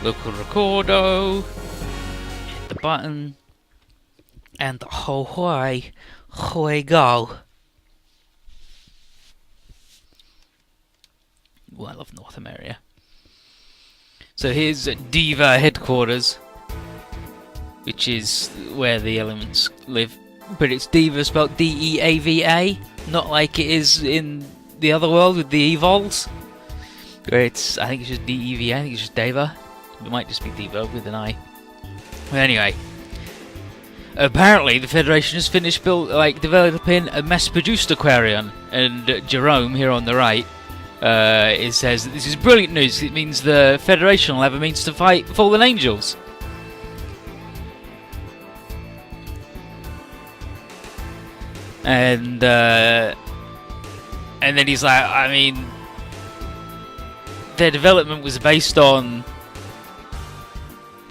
Local recordo. Hit the button. And away we go. Ooh, I love North America. So here's Diva headquarters, which is where the elements live. But it's Diva spelled D-E-A-V-A, not like it is in the other world with the Evols, where it's, I think it's just D-E-V-A, I think it's just Deva. It might just be Diva with an I. But anyway, apparently the Federation has finished developing a mass-produced aquarium, and Jerome here on the right, it says that this is brilliant news. It means the Federation will have a means to fight fallen angels. And then he's like, I mean, their development was based on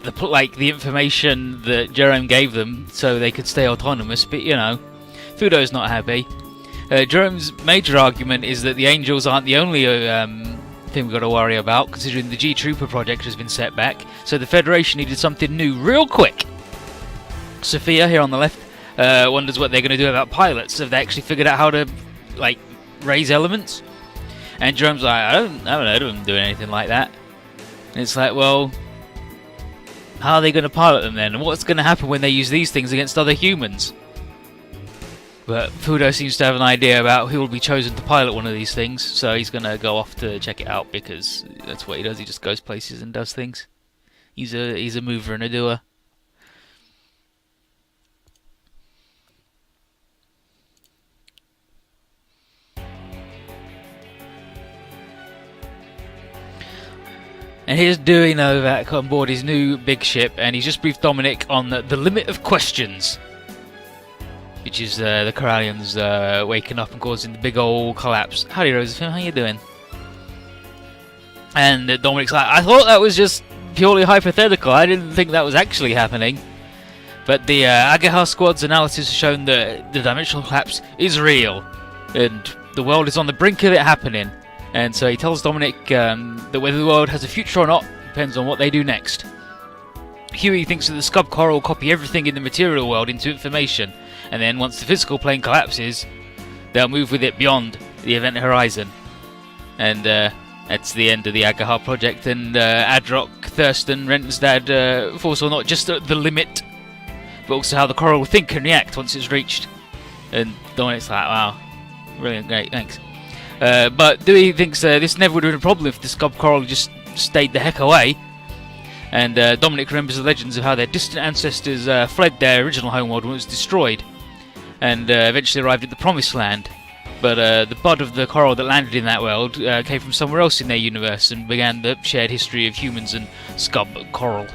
the information that Jerome gave them, so they could stay autonomous. But you know, Fudo's not happy. Jerome's major argument is that the angels aren't the only thing we've got to worry about, considering the G-Trooper project has been set back. So the Federation needed something new real quick. Sophia here on the left wonders what they're going to do about pilots. Have they actually figured out how to raise elements? And Jerome's like, I haven't heard of them doing anything like that. And it's like, well, how are they going to pilot them then? And what's going to happen when they use these things against other humans? But Fudo seems to have an idea about who will be chosen to pilot one of these things, so he's going to go off to check it out, because that's what he does. He just goes places and does things. He's a mover and a doer. And here's Dewey Novak on board his new big ship, and he's just briefed Dominic on the limit of questions, which is the Corellians waking up and causing the big old collapse. Howdy, Josephine, how you doing? And Dominic's like, I thought that was just purely hypothetical. I didn't think that was actually happening. But the Agaha squad's analysis has shown that the dimensional collapse is real, and the world is on the brink of it happening. And so he tells Dominic that whether the world has a future or not depends on what they do next. Huey thinks that the Scub Coral will copy everything in the material world into information, and then once the physical plane collapses, they'll move with it beyond the event horizon. And that's the end of the Agaha project, and Adrock, Thurston, Rentonstad foresaw not just the limit, but also how the coral will think and react once it's reached. And Dominic's like, wow, brilliant, great, thanks. But Dewey thinks this never would have been a problem if the Scub Coral just stayed the heck away. And Dominic remembers the legends of how their distant ancestors fled their original homeworld when it was destroyed, and eventually arrived at the Promised Land. But the bud of the coral that landed in that world came from somewhere else in their universe and began the shared history of humans and Scub Coral.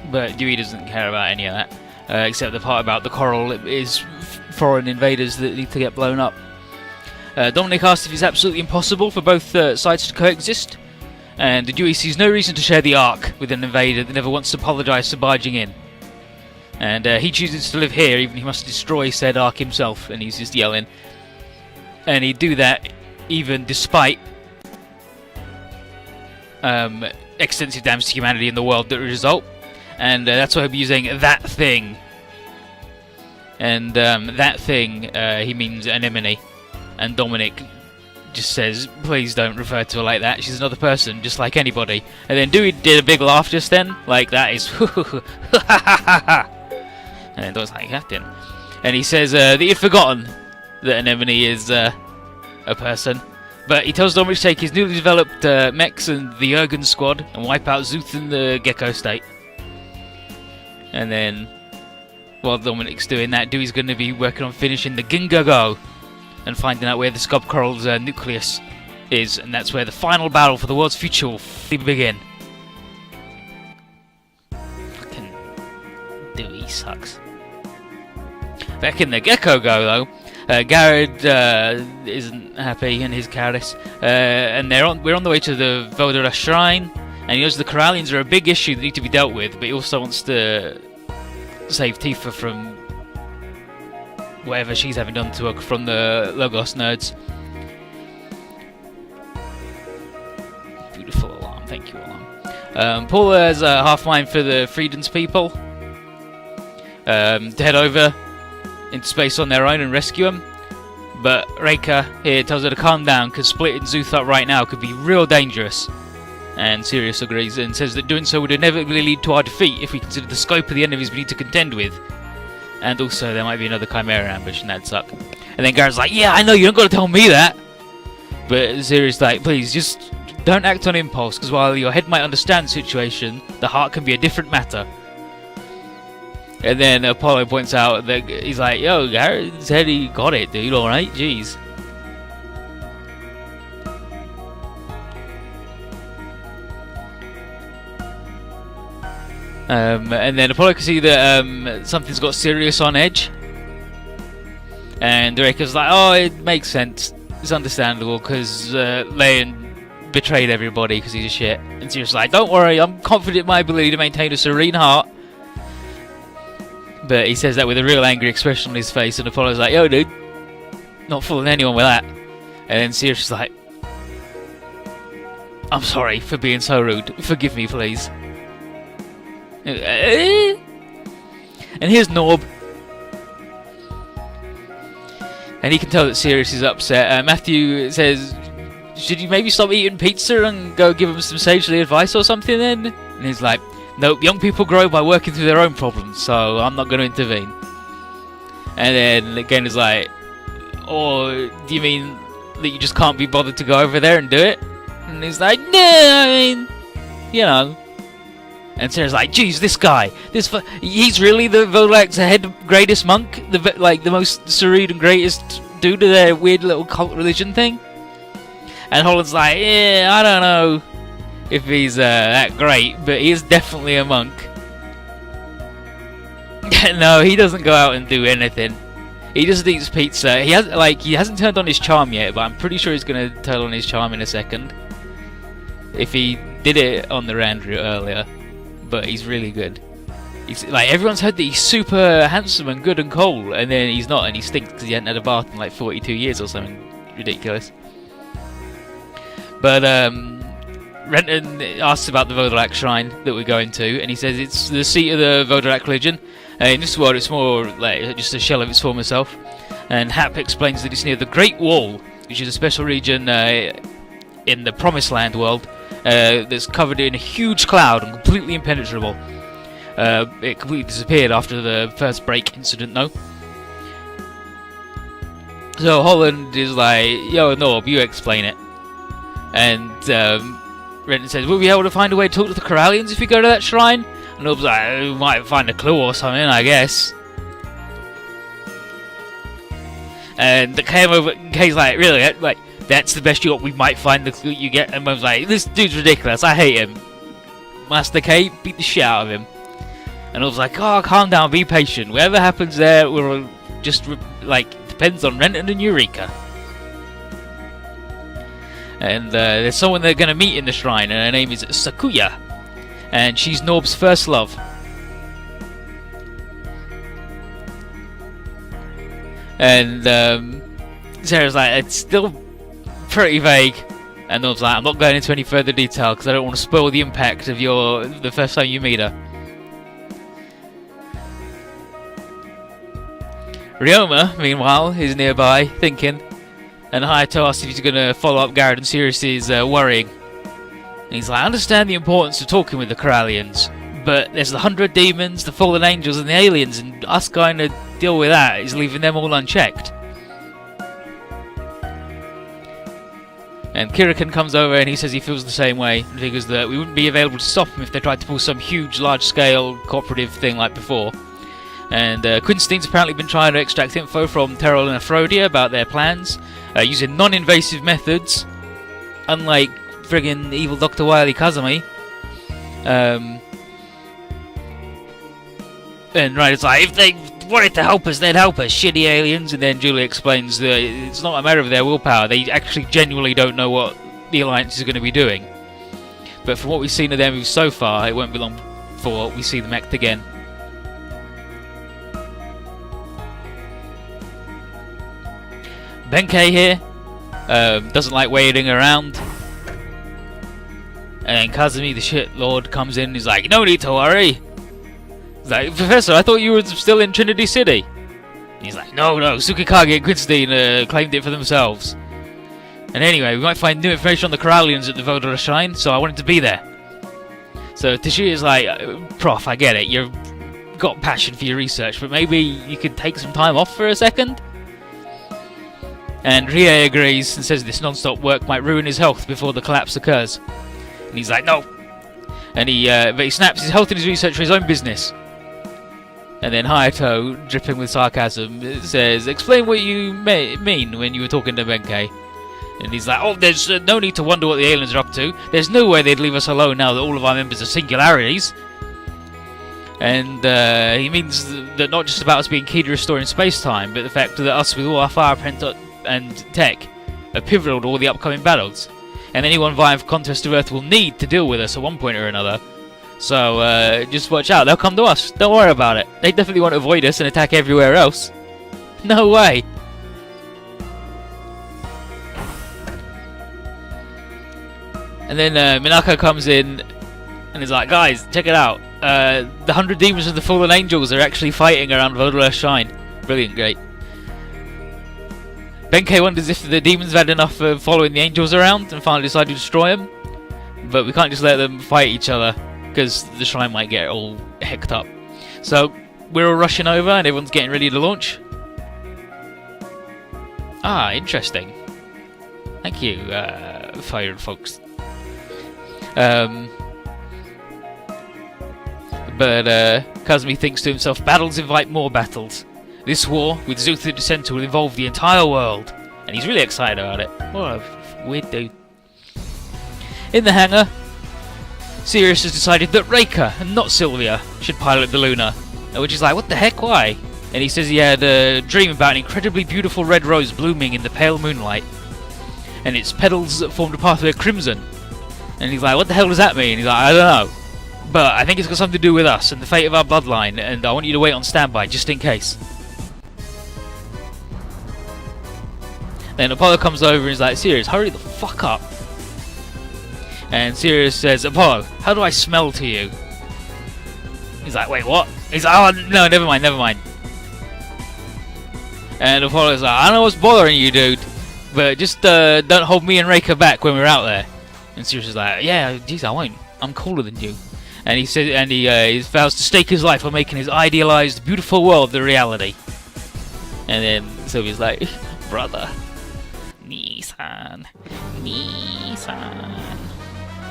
But Dewey doesn't care about any of that, except the part about the coral is foreign invaders that need to get blown up. Dominic asks if it's absolutely impossible for both sides to coexist, and Dewey sees no reason to share the Ark with an invader that never wants to apologise for barging in. And he chooses to live here, even if he must destroy said Ark himself, and he's just yelling. And he'd do that even despite extensive damage to humanity in the world that would result. And that's why he'll be using that thing. And that thing, he means Anemone. And Dominic just says, please don't refer to her like that. She's another person, just like anybody. And then Dewey did a big laugh just then, like that is and then Dominic's like, Captain. And he says that you've forgotten that Anemone is a person. But he tells Dominic to take his newly developed mechs and the Jurgen squad and wipe out Zuth and the Gecko state. And then, while Dominic's doing that, Dewey's going to be working on finishing the Gingago and finding out where the Scub Coral's nucleus is, and that's where the final battle for the world's future will begin. Fucking Dewey sucks. Back in the Gecko Go though, Garrett isn't happy in his Caris, and we're on the way to the Voldera Shrine, and he knows the Corallians are a big issue that need to be dealt with, but he also wants to save Tifa from whatever she's having done to her from the Logos nerds. Beautiful alarm, thank you, alarm. Paula has a half mind for the Freedom's people to head over into space on their own and rescue them. But Reika here tells her to calm down because splitting Zuth up right now could be real dangerous. And Sirius agrees and says that doing so would inevitably lead to our defeat if we consider the scope of the enemies we need to contend with. And also there might be another Chimera ambush and that'd suck. And then Garrett's like, yeah, I know, you don't got to tell me that. But Sirius is like, please, just don't act on impulse, because while your head might understand the situation, the heart can be a different matter. And then Apollo points out that he's like, yo, Garrett said he got it, dude, alright? Jeez. And then Apollo can see that something's got Sirius on edge. And Reika's like, oh, it makes sense. It's understandable, because Leon betrayed everybody because he's a shit. And Sirius is like, don't worry, I'm confident in my ability to maintain a serene heart. But he says that with a real angry expression on his face, and Apollo's like, yo, dude, not fooling anyone with that. And then Sirius is like, I'm sorry for being so rude. Forgive me, please. And here's Norb. And he can tell that Sirius is upset. Matthew says, should you maybe stop eating pizza and go give him some sagely advice or something then? And he's like, nope, young people grow by working through their own problems, so I'm not going to intervene. And then again is like, or do you mean that you just can't be bothered to go over there and do it? And he's like, no, I mean, you know. And Sarah's like, geez, this guy, he's really the Volak's head greatest monk, the most serene and greatest dude of their weird little cult religion thing. And Holland's like, yeah, I don't know if he's that great, but he is definitely a monk. No, he doesn't go out and do anything. He just eats pizza. He hasn't turned on his charm yet, but I'm pretty sure he's gonna turn on his charm in a second. If he did it on the Randrew earlier. But he's really good. He's, like, everyone's heard that he's super handsome and good and cool, and then he's not, and he stinks because he hasn't had a bath in like 42 years or something ridiculous. But Renton asks about the Vodalak shrine that we're going to, and he says it's the seat of the Vodalak religion. In this world, it's more like just a shell of its former self. And Hap explains that it's near the Great Wall, which is a special region in the Promised Land world. That's covered in a huge cloud and completely impenetrable. It completely disappeared after the first break incident, though. So Holland is like, yo, Norb, you explain it. And Renton says, we'll be able to find a way to talk to the Corallians if we go to that shrine? And Norb's like, we might find a clue or something, I guess. And the came over, Kay's like, really? Like, that's the best we might find the clue you get. And Mum's like, this dude's ridiculous, I hate him. Master K, beat the shit out of him. And I was like, oh, calm down, be patient. Whatever happens there, will just, depends on Renton and Eureka. And there's someone they're going to meet in the shrine, and her name is Sakuya. And she's Norb's first love. And Sarah's like, it's still pretty vague. And Norb's like, I'm not going into any further detail because I don't want to spoil the impact of the first time you meet her. Ryoma, meanwhile, is nearby, thinking. And Hayato asks if he's going to follow up Garrett and Sirius's worrying. And he's like, I understand the importance of talking with the Corallians, but there's the 100 demons, the fallen angels, and the aliens, and us going to deal with that is leaving them all unchecked. And Kirikan comes over and he says he feels the same way, and figures that we wouldn't be available to stop him if they tried to pull some huge, large-scale cooperative thing like before. And Quinstein's apparently been trying to extract info from Terrell and Aphrodia about their plans, using non-invasive methods, unlike friggin' evil Dr. Wily Kazami. And right, it's like, if they wanted to help us, they'd help us, shitty aliens. And then Julie explains that it's not a matter of their willpower, they actually genuinely don't know what the Alliance is going to be doing. But from what we've seen of them so far, it won't be long before we see them act again. Benkei here, doesn't like waiting around. And then Kazumi, the shit lord, comes in and he's like, no need to worry. He's like, Professor, I thought you were still in Trinity City. And he's like, no, Tsukikage and Quinstein claimed it for themselves. And anyway, we might find new information on the Corallians at the Vodora Shrine, so I wanted to be there. So Toshiya's like, Prof, I get it, you've got passion for your research, but maybe you could take some time off for a second? And Rie agrees and says this non-stop work might ruin his health before the collapse occurs. And he's like, no. And but he snaps his health and his research for his own business. And then Hayato, dripping with sarcasm, says, explain what you mean when you were talking to Benkei. And he's like, oh, there's no need to wonder what the aliens are up to. There's no way they'd leave us alone now that all of our members are singularities. And he means that not just about us being key to restoring space-time, but the fact that us with all our fireprint and tech are pivotal to all the upcoming battles. And anyone vying for Contest of Earth will need to deal with us at one point or another. So just watch out, they'll come to us. Don't worry about it. They definitely want to avoid us and attack everywhere else. No way. And then Minako comes in and is like, guys, check it out. The 100 demons of the fallen angels are actually fighting around Vodora Shrine. Brilliant, great. Benkei wonders if the demons have had enough of following the angels around and finally decided to destroy them. But we can't just let them fight each other, because the shrine might get all hecked up. So we're all rushing over and everyone's getting ready to launch. Ah, interesting. Thank you, fire folks. But Kazumi thinks to himself, battles invite more battles. This war, with Zuth at the centre, will involve the entire world. And he's really excited about it. What a weird dude. In the hangar, Sirius has decided that Reika, and not Sylvia, should pilot the Luna. Which is like, what the heck, why? And he says he had a dream about an incredibly beautiful red rose blooming in the pale moonlight. And its petals formed a pathway of crimson. And he's like, what the hell does that mean? He's like, I don't know. But I think it's got something to do with us and the fate of our bloodline, and I want you to wait on standby, just in case. Then Apollo comes over and he's like, Sirius, hurry the fuck up. And Sirius says, Apollo, how do I smell to you? He's like, wait, what? He's like, oh, no, never mind. And Apollo's like, I don't know what's bothering you, dude, but just don't hold me and Reika back when we're out there. And Sirius is like, yeah, geez, I won't. I'm cooler than you. And he says, and he vows to stake his life on making his idealized, beautiful world the reality. And then Sylvia's like, brother, Nissan.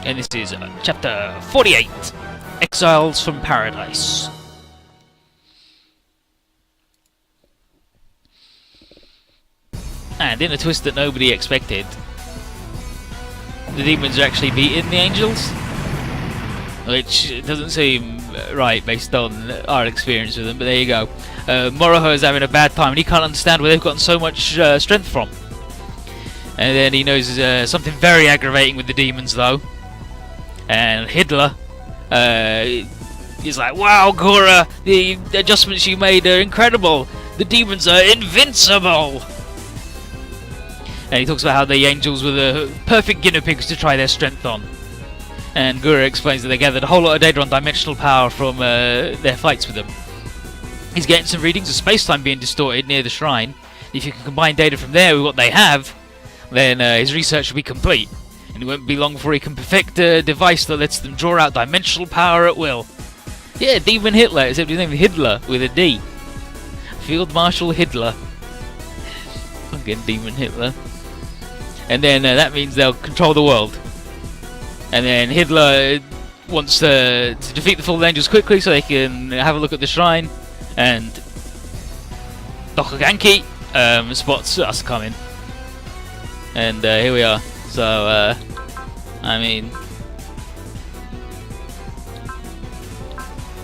And this is chapter 48, Exiles from Paradise. And in a twist that nobody expected, the demons are actually beating the angels, which doesn't seem right based on our experience with them, but there you go. Moroho is having a bad time and he can't understand where they've gotten so much strength from. And then he knows something very aggravating with the demons though. And Hidler is like, wow, Gura, the adjustments you made are incredible. The demons are invincible. And he talks about how the angels were the perfect guinea pigs to try their strength on. And Gura explains that they gathered a whole lot of data on dimensional power from their fights with them. He's getting some readings of space-time being distorted near the shrine. If you can combine data from there with what they have, then his research will be complete. And it won't be long before he can perfect a device that lets them draw out dimensional power at will. Yeah, Demon Hitler, except his name is Hidler with a D. Field Marshal Hidler. Fucking Demon Hitler. And then that means they'll control the world. And then Hidler wants to defeat the fallen angels quickly so they can have a look at the shrine. And Dokuganki spots us coming. And here we are. So, I mean,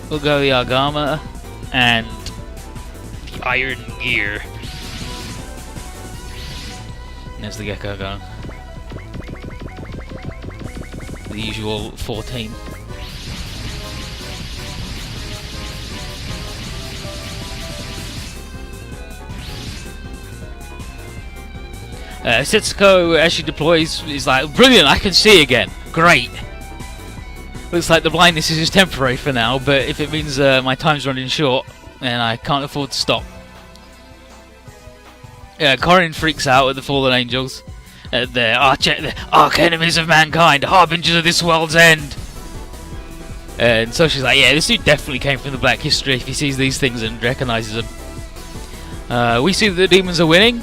we'll go Yagama and the Iron Gear. There's the Gecko going. The usual 14. Setsuko, as she deploys, is like, brilliant, I can see again. Great. Looks like the blindness is just temporary for now, but if it means my time's running short, then I can't afford to stop. Corin freaks out at the fallen angels. The arch enemies of mankind, harbingers of this world's end. And so she's like, yeah, this dude definitely came from the Black History if he sees these things and recognises them. We see that the demons are winning,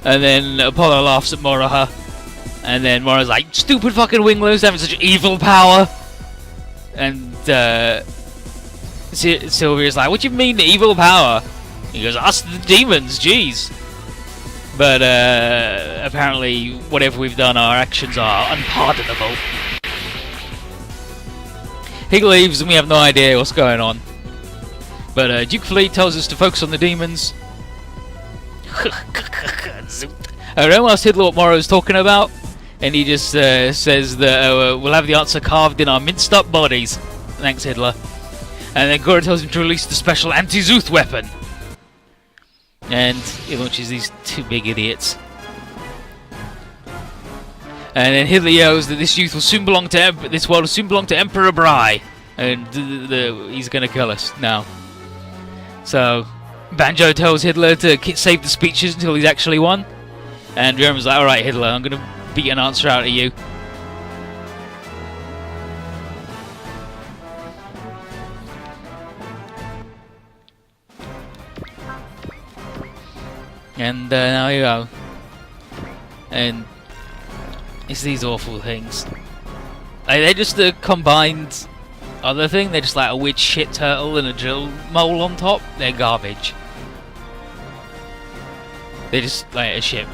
and then Apollo laughs at Moraha, and then Mora's like, stupid fucking wingless having such evil power. And Sylvia's like, what do you mean evil power? He goes, us the demons, jeez. But apparently, whatever we've done, our actions are unpardonable. He leaves and we have no idea what's going on. But Duke Fleet tells us to focus on the demons. I don't ask Hitler what Morrow's talking about, and he just says that we'll have the answer carved in our minced up bodies. Thanks, Hitler. And then Gora tells him to release the special anti-Zuth weapon. And he launches these two big idiots. And then Hitler yells that this youth will soon belong to this world will soon belong to Emperor Bry, and he's gonna kill us now. So Banjo tells Hitler to save the speeches until he's actually won, and Ryoma's like, "All right, Hitler, I'm gonna beat an answer out of you." And now you go. And it's these awful things. They're just a combined other thing. They're just like a weird shit turtle and a drill mole on top. They're garbage. They're just like a ship.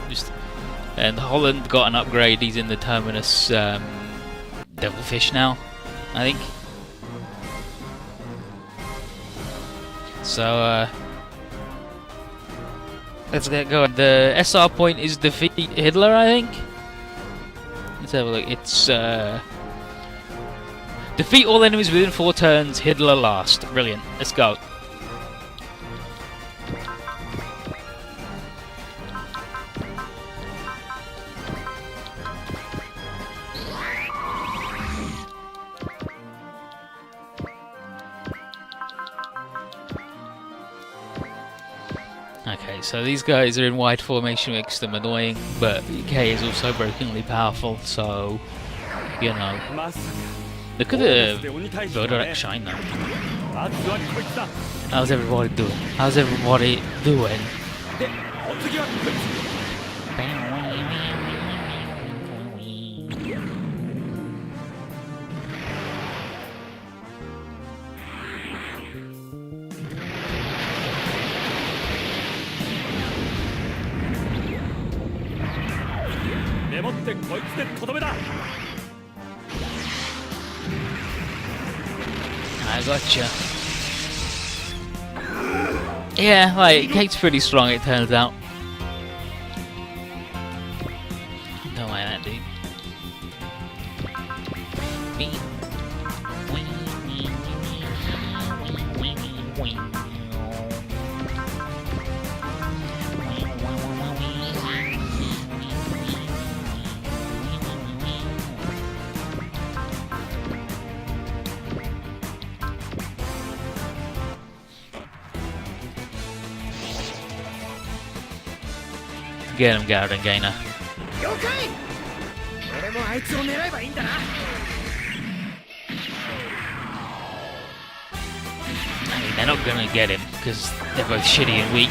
And Holland got an upgrade. He's in the Terminus Devilfish now, I think. So let's get going. The SR point is defeat Hitler, I think. Let's have a look. It's defeat all enemies within 4 turns, Hitler last. Brilliant. Let's go. Okay, so these guys are in wide formation, makes them annoying, but K is also brokenly powerful, so, you know. Look at the Vodorak shine though. How's everybody doing? How's everybody doing? I gotcha. Yeah, like, Kate's pretty strong, it turns out. Don't like that, dude. Get him, Garden Gainer. I mean, they're not gonna get him because they're both shitty and weak.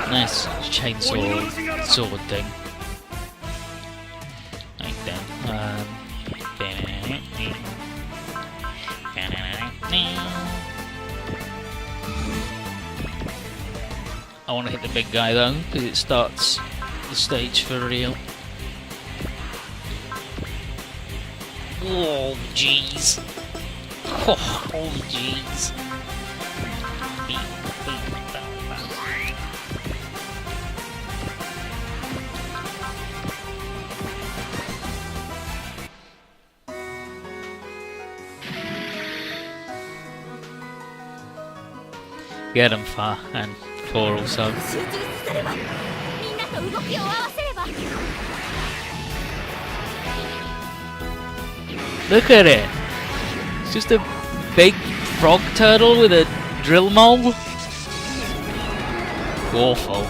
Nice chainsaw sword thing. Like that. I want to hit the big guy though, because it starts the stage for real. Oh jeez. Oh jeez. get them far, and 4 also. Look at it! It's just a big frog turtle with a drill mole. Awful.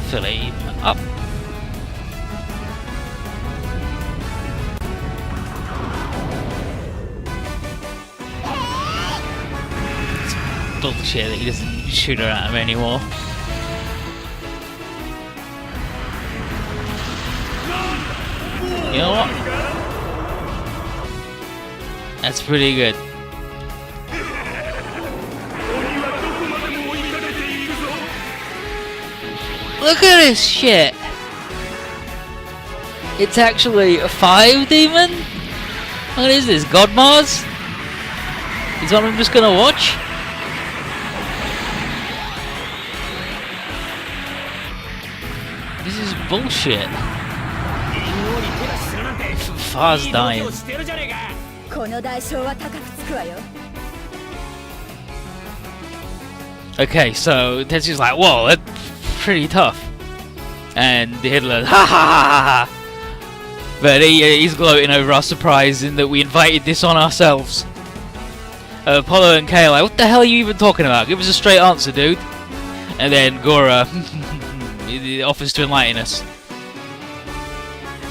Flame up. It's bullshit that he doesn't shoot her at him anymore. You know what? That's pretty good. Look at this shit! It's actually a 5 demon? What is this, God Mars? Is what I'm just gonna watch? This is bullshit. Far's dying. Okay, so Tetsu's like, whoa, that's pretty tough. And Hitler, ha ha ha ha! But he's gloating over our surprise in that we invited this on ourselves. Apollo and Kay are like, what the hell are you even talking about? Give us a straight answer, dude. And then Gora offers to enlighten us.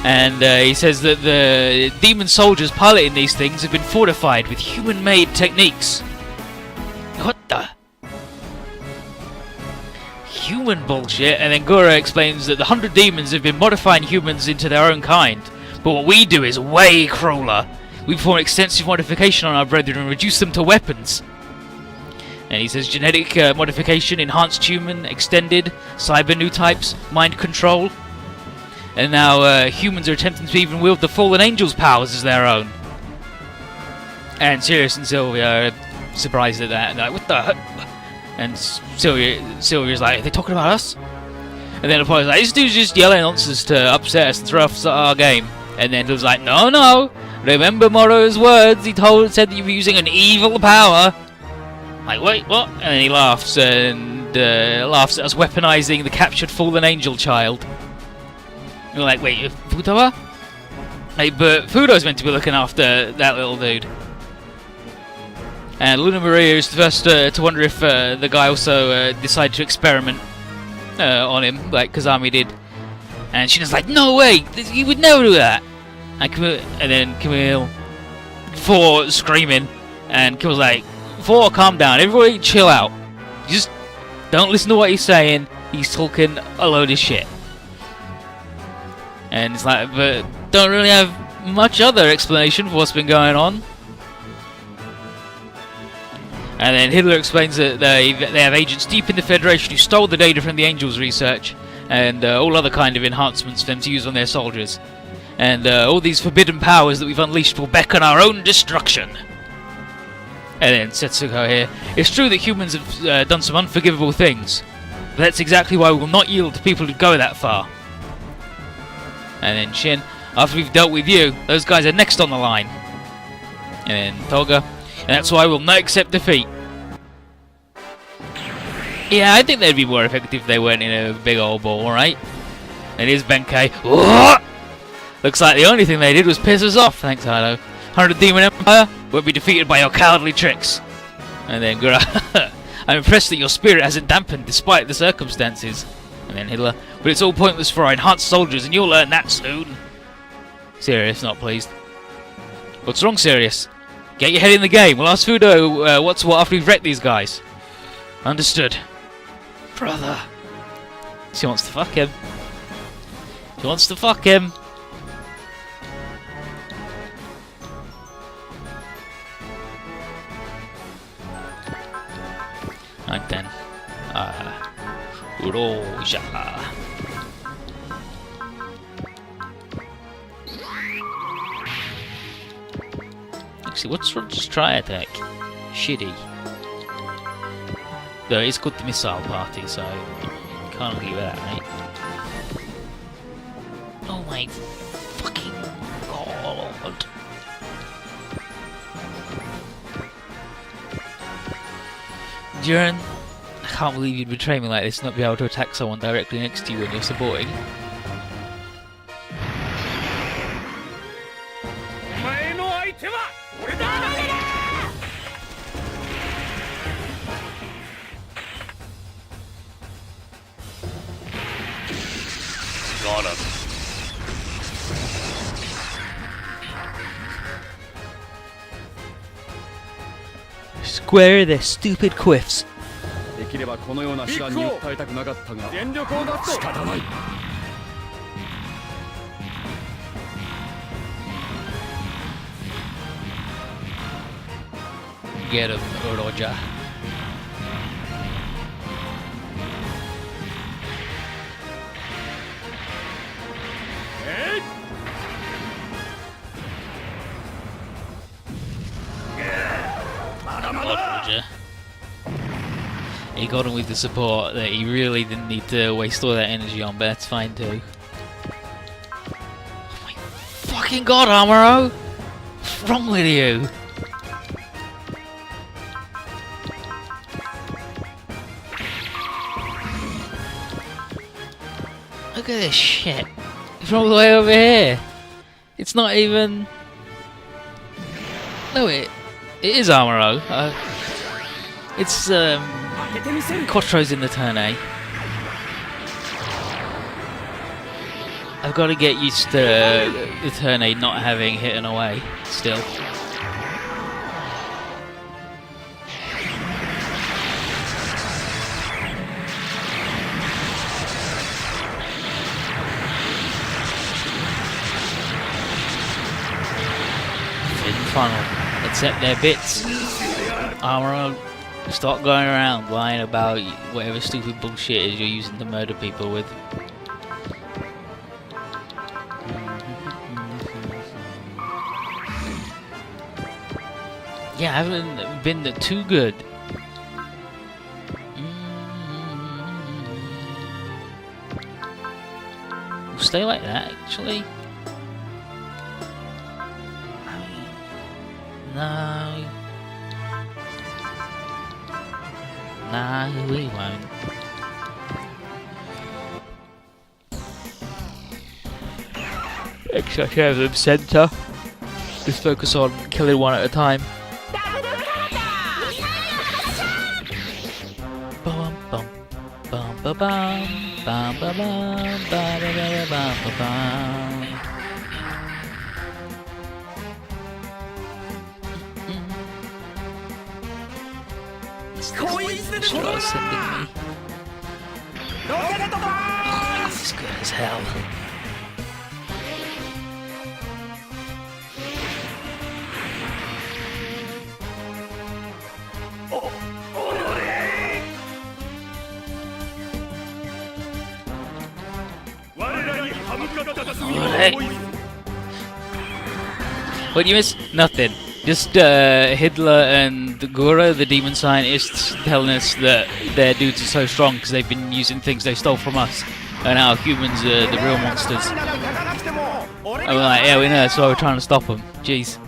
And he says that the demon soldiers piloting these things have been fortified with human-made techniques. What the? Human bullshit. And then Gura explains that the 100 demons have been modifying humans into their own kind. But what we do is way crueler. We perform extensive modification on our brethren and reduce them to weapons. And he says genetic modification, enhanced human, extended, cyber new types, mind control. And now humans are attempting to even wield the fallen angels' powers as their own. And Sirius and Sylvia are surprised at that. And they're like, what the? And Sylvia's like, are they talking about us? And then Apollo's like, this dude's just yelling nonsense to upset us and throw off our game. And then he was like, no, no. Remember Moro's words. Said that you were using an evil power. Like, wait, what? And then he laughs and laughs at us weaponizing the captured fallen angel child. And we're like, wait, Futowa? Hey, but Fudo's meant to be looking after that little dude. And Luna Maria is the first to wonder if the guy also decided to experiment on him, like Kazami did. And Shina's like, no way, he would never do that. And then Camille, 4 screaming, and Camille's like, 4, calm down, everybody chill out. Just don't listen to what he's saying, he's talking a load of shit. And it's like, but don't really have much other explanation for what's been going on. And then Hitler explains that they have agents deep in the Federation who stole the data from the Angels research and all other kind of enhancements for them to use on their soldiers. And all these forbidden powers that we've unleashed will beckon our own destruction. And then Setsuko here. It's true that humans have done some unforgivable things, but that's exactly why we will not yield to people who go that far. And then Shin, after we've dealt with you, those guys are next on the line. And then Toga, and that's why we'll not accept defeat. Yeah, I think they'd be more effective if they weren't in a big old ball, right? And here's Benkei. Looks like the only thing they did was piss us off, thanks Hado. 100 Demon Empire won't be defeated by your cowardly tricks. And then Gura, I'm impressed that your spirit hasn't dampened despite the circumstances. And then Hitler, but it's all pointless for our enhanced soldiers and you'll learn that soon. Sirius, not pleased. What's wrong, Sirius? Get your head in the game. We'll ask Fudo what's what after we've wrecked these guys. Understood. Brother. She wants to fuck him. She wants to fuck him. And then, Uroja. Actually, what's just try attack? Shitty. Though it's called the missile party, so you can't argue with that, mate. Oh my fucking god. Duran, I can't believe you'd betray me like this and not be able to attack someone directly next to you when you're supporting. Got him. Square their stupid quiffs. できればこのような手段に訴えたくなかったが全力を出す仕方ない Get him, Roger. Roger. He got him with the support that he really didn't need to waste all that energy on, but that's fine too. Oh my fucking god, Amuro! What's wrong with you? Look at this shit. It's all the way over here. It's not even... No, it is Amuro. It's Quattro's in the turn A. I've got to get used to the turn A not having hidden away still. Funnel. Accept their bits. Amuro, stop going around lying about whatever stupid bullshit is you're using to murder people with. Yeah, I haven't been too good. We'll stay like that, actually. No. No, we won't. Extra share of them centre. Just focus on killing one at a time. Bum bum bum bum bum bum bum bum bum bum bum. That's what I was sending me. Oh, it's good as hell. What do you miss? Nothing. Just Hidler and Gura, the demon scientists, telling us that their dudes are so strong because they've been using things they stole from us, and now humans are the real monsters. And we're like, yeah, we know, that's why we're trying to stop them. Jeez.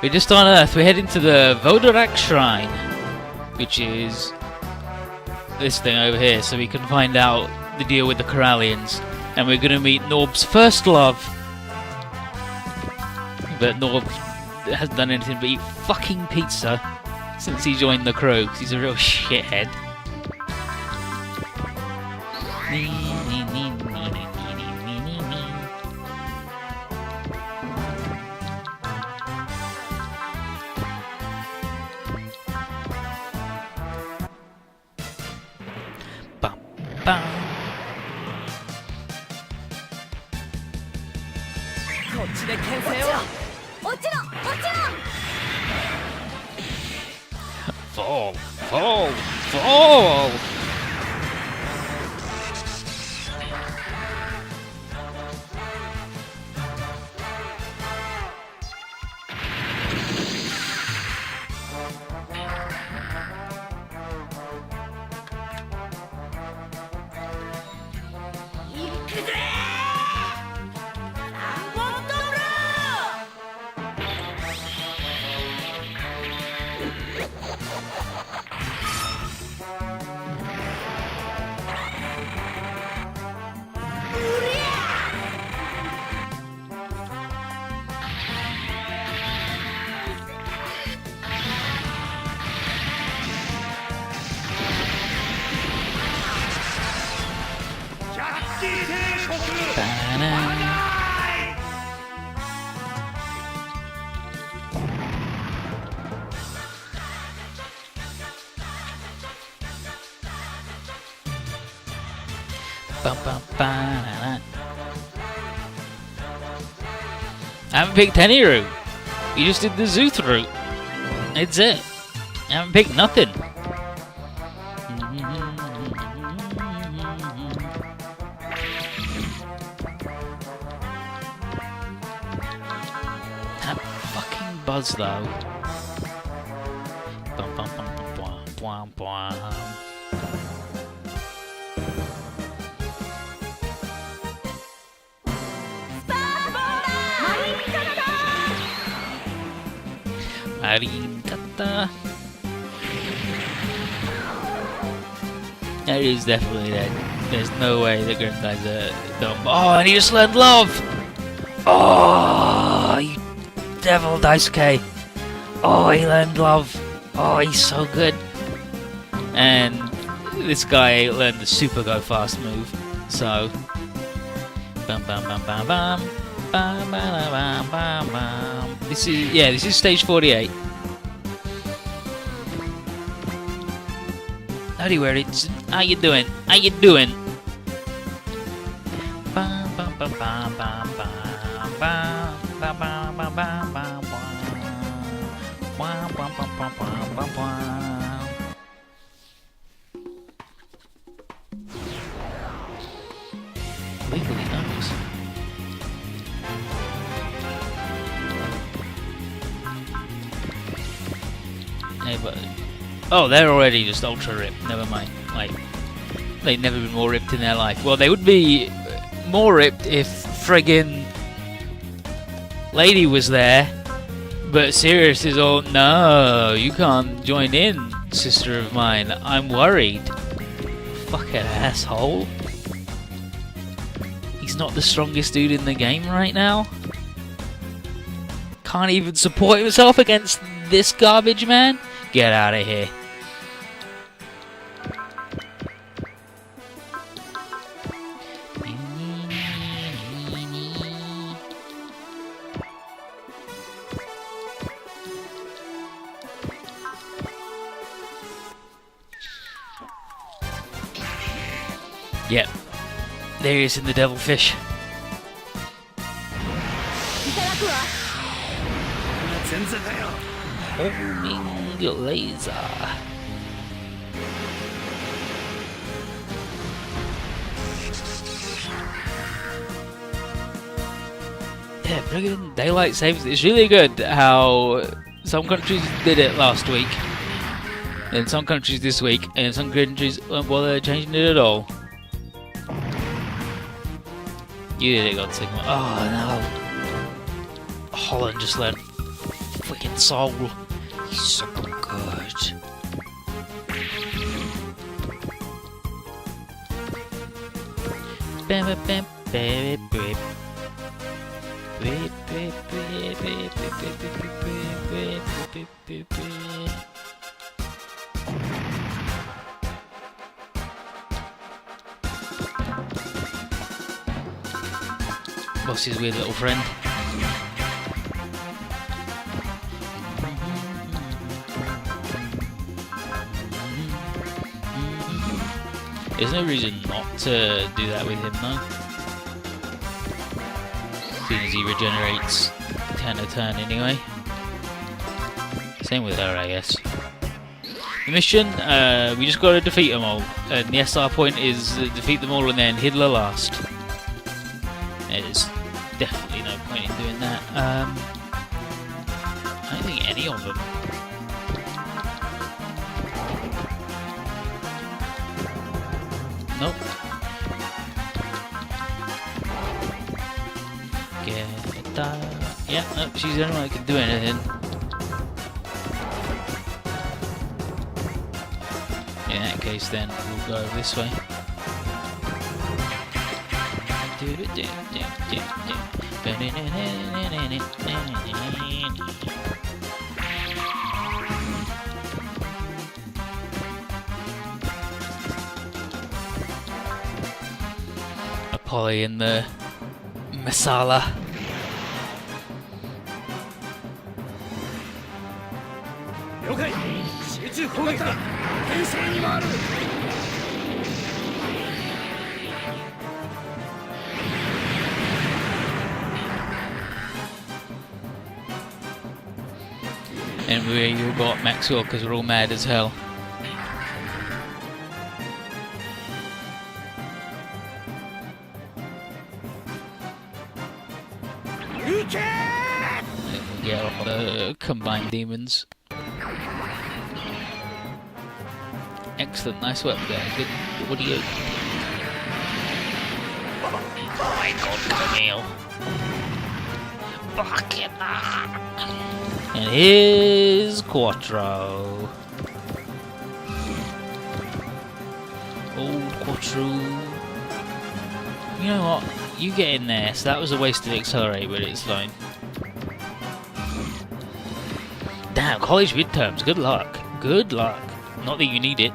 We're just on Earth. We're heading to the Vodorak Shrine, which is this thing over here, so we can find out the deal with the Corallians. And we're going to meet Norb's first love. But Norb hasn't done anything but eat fucking pizza since he joined the crew, 'cause he's a real shithead. Bum, bum. Fall, fall, fall! Bum, bum, ba-na-na. I haven't picked any route. You just did the Zuth route. That's it. I haven't picked nothing. That fucking buzz though. Bum, bum, bum, bum, bum, bum, bum. Arinkata. That is definitely dead. There's no way the Grim guys are dumb. Oh, and he just learned love! Oh, you devil, Daisuke! Oh, he learned love! Oh, he's so good! And this guy learned the super go fast move, so. Bum bum bum bum bum. Bum, bum, bum, bum, bum. This is stage 48. Howdy, where it's how you doing? How you doing? Bum, bum, bum, bum, bum, bum, bum, bum, bum, bum, bum, bum, bum, bum, bum, bum, bum, bum. Legally knows. Hey, but oh, they're already just ultra ripped. Never mind. Like, they've never been more ripped in their life. Well, they would be more ripped if friggin' Lady was there. But Sirius is all, no, you can't join in, sister of mine. I'm worried. Fucking asshole. He's not the strongest dude in the game right now. Can't even support himself against this garbage man. Get out of here. Yep. There he is in the devilfish. Homing laser. Yeah, friggin' daylight savings. It's really good how some countries did it last week, and some countries this week, and some countries won't bother changing it at all. You did it, God Sigma. Oh no. Holland just learned freaking soul. He's so good. What's his weird little friend? There's no reason not to do that with him though. As soon as he regenerates 10 a turn anyway. Same with her, I guess. The mission, we just gotta defeat them all. And the SR point is defeat them all and then Hitler last. There's definitely no point in doing that. I don't think any of them. Nope. Yeah, nope, she's the only one that can do anything. In that case then, we'll go this way. A Polly in the masala. And we got Maxwell because we're all mad as hell. Get all the combined demons. Excellent, nice work there. Good. What do you? Oh my God, Camille! Fucking and here's Quattro. Old Quattro. You know what? You get in there. So that was a wasted accelerate, but it's fine. Damn, college midterms. Good luck. Good luck. Not that you need it.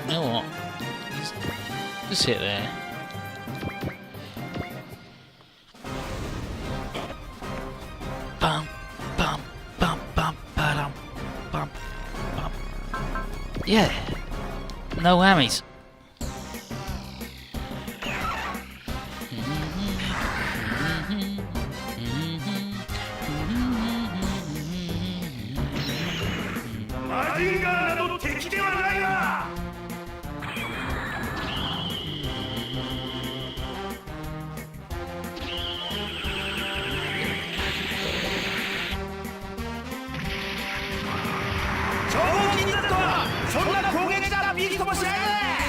You know what? Just sit there. Bum, bum, bum, bum, ba-dum, bum, bum. Yeah. No whammies.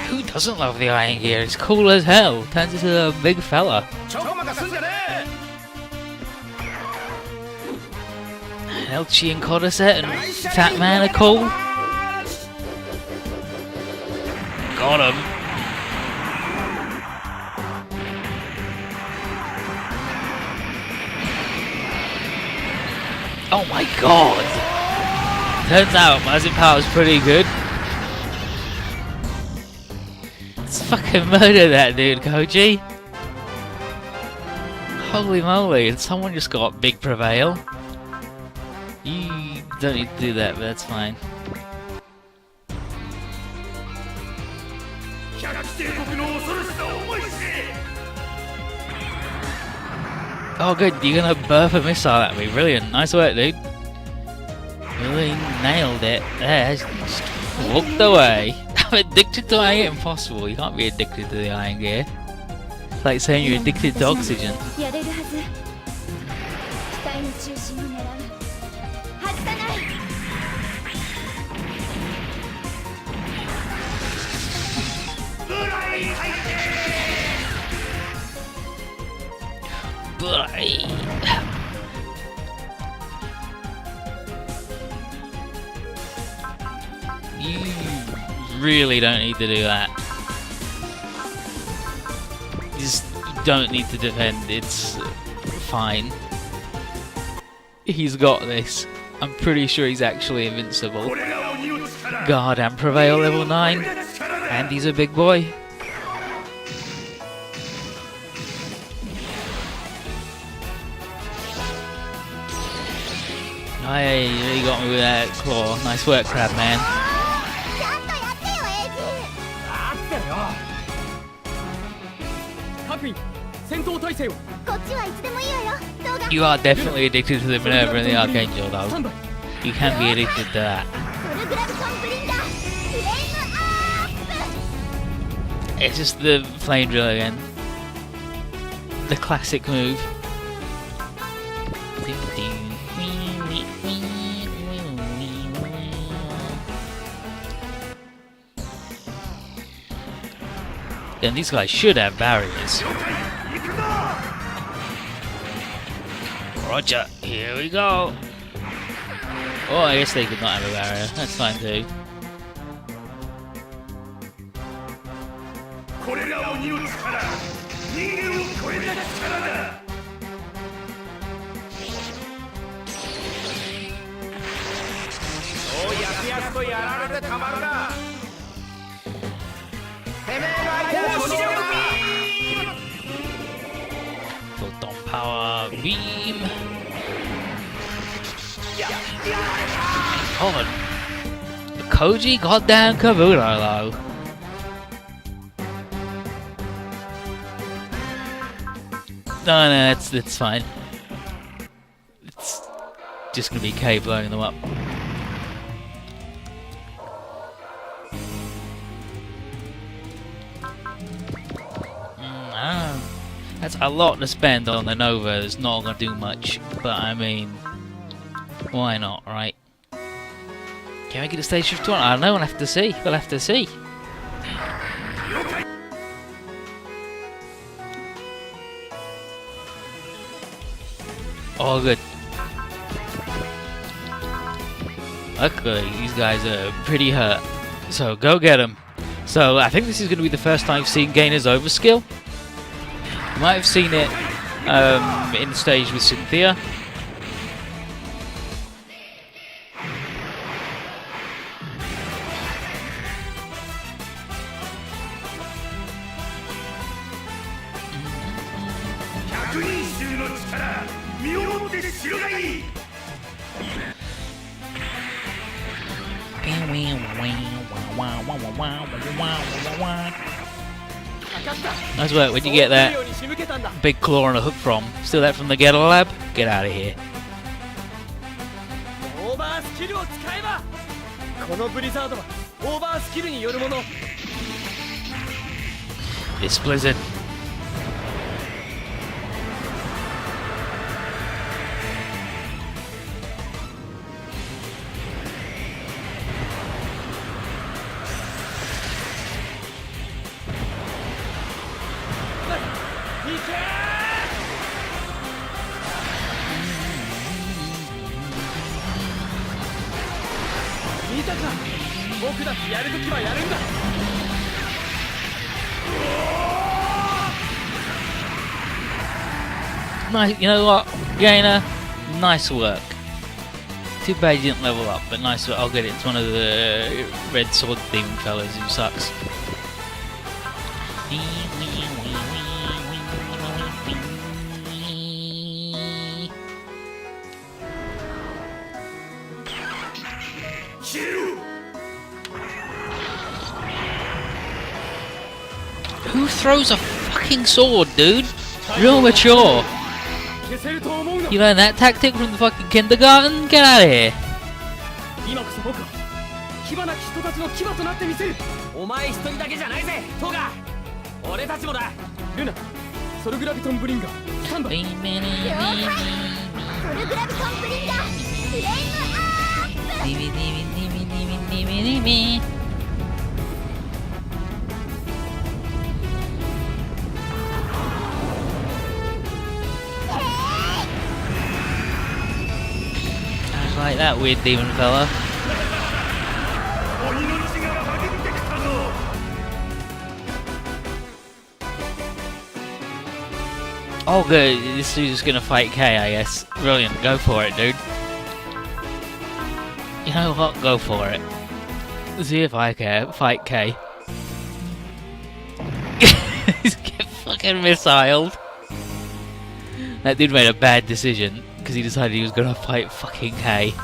Who doesn't love the iron gear? It's cool as hell. Turns into a big fella. Elchi and Cordyceps and Fat Man are cool. Got him. Oh my God. Turns out Magic Power's pretty good. Let's fucking murder that dude, Koji. Holy moly, and someone just got Big Prevail. You don't need to do that, but that's fine. Oh good, you're gonna birth a missile at me. Brilliant. Nice work, dude. Really nailed it. There, just walked away. I'm addicted to iron. Impossible. You can't be addicted to the iron gear. It's like saying you're addicted to oxygen. You really don't need to do that. You just don't need to defend, it's fine. He's got this. I'm pretty sure he's actually invincible. Guard and Prevail level 9. And he's a big boy. Hey, you got me with that claw. Nice work, Crab Man. You are definitely addicted to the Minerva and the Archangel, though. You can be addicted to that. It's just the flame drill again. The classic move. Then these guys should have barriers. Roger, here we go. Oh, I guess they could not have a barrier. That's fine too. Photon power beam. Oh, Koji goddamn Kabuto though. No, it's fine. It's just gonna be K blowing them up. That's a lot to spend on the Nova. It's not gonna do much, but I mean, why not, right? Can we get a stage shift on? I don't know. We'll have to see. We'll have to see. Oh, good. Luckily, these guys are pretty hurt. So, go get them. So, I think this is going to be the first time I've seen Gaina's overskill. You might have seen it in the stage with Cynthia. Nice work. Where'd you get that big claw and a hook from? Steal that from the Ghetto Lab? Get out of here. This Blizzard. Nice, you know what, Gaina? Nice work. Too bad you didn't level up, but nice work. I'll get it. It's one of the red sword demon fellas who sucks. Who throws a fucking sword, dude? Real mature. You learned that tactic from the fucking kindergarten? Get out of here. Fight that weird demon fella. Oh good, this dude's gonna fight K, I guess. Brilliant, go for it, dude. You know what, go for it. See if I care. Fight K. He's getting fucking missiled. That dude made a bad decision because he decided he was gonna fight fucking K.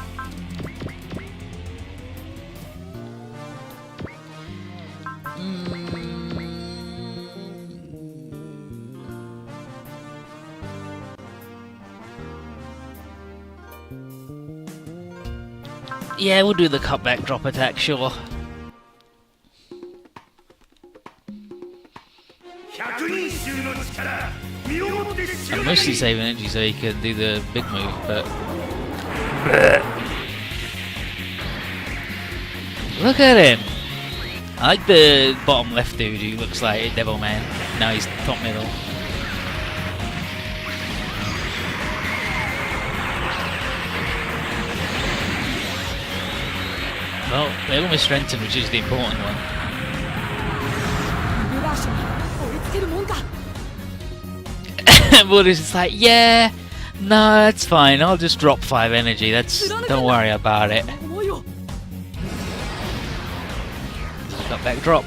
Yeah, we'll do the cutback drop attack, sure. I'm mostly saving energy so he can do the big move, but... Look at him! I like the bottom left dude who looks like a Devil Man. Now he's top middle. Well, they almost strengthened, which is the important one. But it's just like, yeah, no, that's fine. I'll just drop 5 energy. Don't worry about it. Got back drop.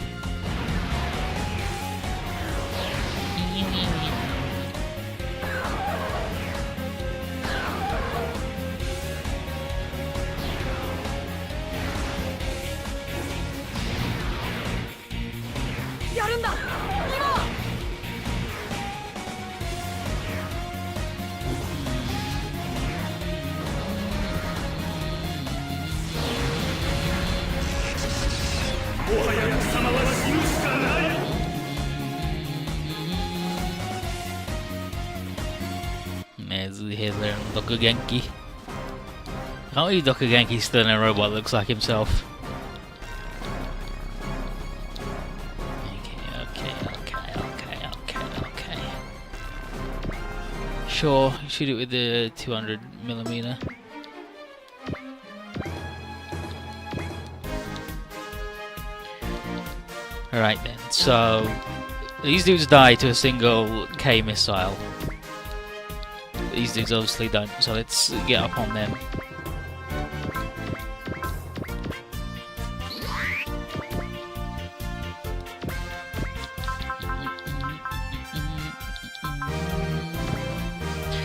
There's Hitler and Dokugenki. Can't believe Dokugenki's still in a robot that looks like himself. Okay. Sure, shoot it with the 200mm. Alright then, so these dudes die to a single K missile. These dudes obviously don't, so let's get up on them.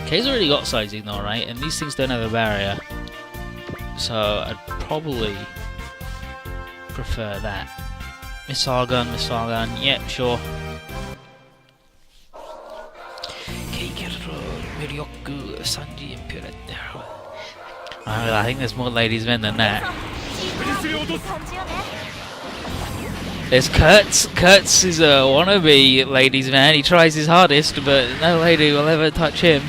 K's already got side signal, right? And these things don't have a barrier. So I'd probably prefer that. Missile gun, yep, sure. I think there's more ladies' men than that. There's Kurtz. Kurtz is a wannabe ladies' man. He tries his hardest, but no lady will ever touch him.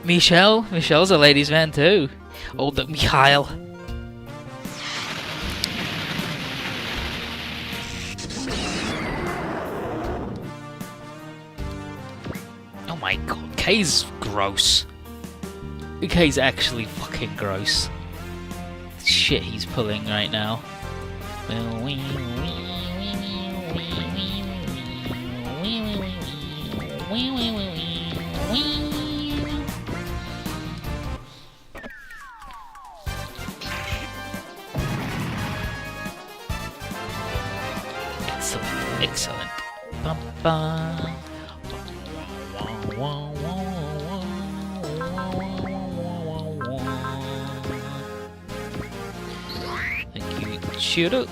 Michelle's a ladies' man too. Oh, the Mikhail. Oh my god, K's gross. K's actually fucking gross. Shit he's pulling right now. Excellent. Bum, bum. Thank you, Shiro.